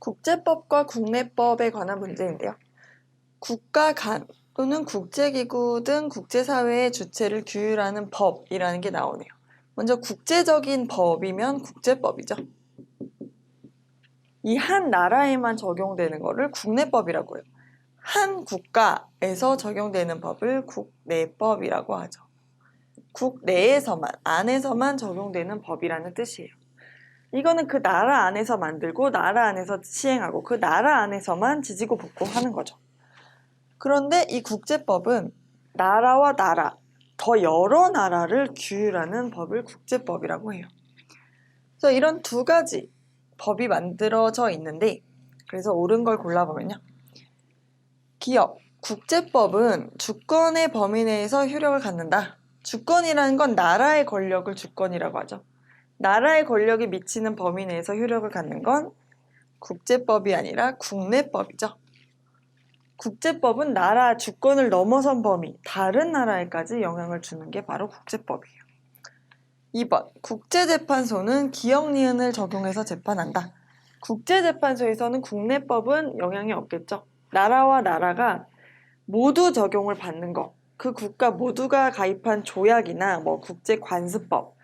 국제법과 국내법에 관한 문제인데요. 국가 간 또는 국제기구 등 국제사회의 주체를 규율하는 법이라는 게 나오네요. 먼저 국제적인 법이면 국제법이죠. 이 한 나라에만 적용되는 거를 국내법이라고 해요. 한 국가에서 적용되는 법을 국내법이라고 하죠. 국내에서만, 안에서만 적용되는 법이라는 뜻이에요. 이거는 그 나라 안에서 만들고 나라 안에서 시행하고 그 나라 안에서만 지지고 볶고 하는 거죠. 그런데 이 국제법은 나라와 나라, 더 여러 나라를 규율하는 법을 국제법이라고 해요. 그래서 이런 두 가지 법이 만들어져 있는데, 그래서 옳은 걸 골라보면요. 기업, 국제법은 주권의 범위 내에서 효력을 갖는다. 주권이라는 건 나라의 권력을 주권이라고 하죠. 나라의 권력이 미치는 범위 내에서 효력을 갖는 건 국제법이 아니라 국내법이죠. 국제법은 나라 주권을 넘어선 범위, 다른 나라에까지 영향을 주는 게 바로 국제법이에요. 2번, 국제재판소는 기역 니은을 적용해서 재판한다. 국제재판소에서는 국내법은 영향이 없겠죠. 나라와 나라가 모두 적용을 받는 거, 그 국가 모두가 가입한 조약이나 국제관습법,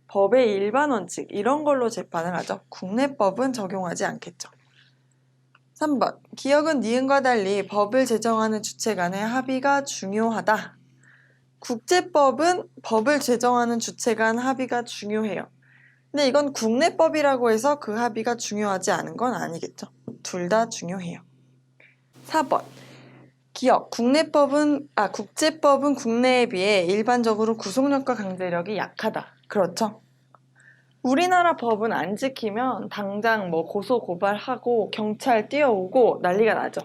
법의 일반 원칙 이런 걸로 재판을 하죠. 국내법은 적용하지 않겠죠. 3번, 기역은 니은과 달리 법을 제정하는 주체 간의 합의가 중요하다. 국제법은 법을 제정하는 주체 간 합의가 중요해요. 근데 이건 국내법이라고 해서 그 합의가 중요하지 않은 건 아니겠죠. 둘 다 중요해요. 4번, 기역, 국제법은 국내에 비해 일반적으로 구속력과 강제력이 약하다. 그렇죠? 우리나라 법은 안 지키면 당장 고소 고발하고 경찰 뛰어오고 난리가 나죠.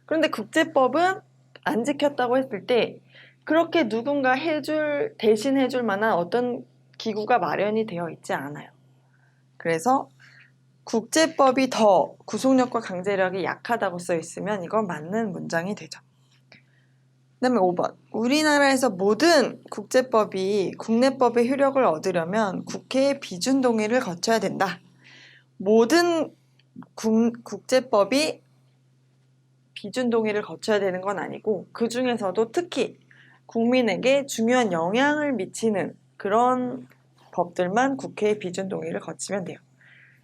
그런데 국제법은 안 지켰다고 했을 때 그렇게 누군가 대신 해줄 만한 어떤 기구가 마련이 되어 있지 않아요. 그래서 국제법이 더 구속력과 강제력이 약하다고 써 있으면 이건 맞는 문장이 되죠. 그 다음에 5번, 우리나라에서 모든 국제법이 국내법의 효력을 얻으려면 국회의 비준 동의를 거쳐야 된다. 모든 국제법이 비준 동의를 거쳐야 되는 건 아니고 그 중에서도 특히 국민에게 중요한 영향을 미치는 그런 법들만 국회의 비준 동의를 거치면 돼요.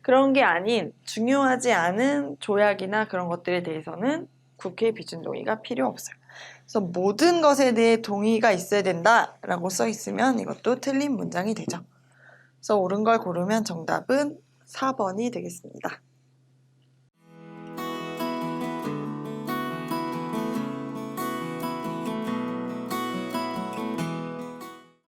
그런 게 아닌 중요하지 않은 조약이나 그런 것들에 대해서는 국회의 비준 동의가 필요 없어요. 그래서 모든 것에 대해 동의가 있어야 된다라고 써 있으면 이것도 틀린 문장이 되죠. 그래서 옳은 걸 고르면 정답은 4번이 되겠습니다.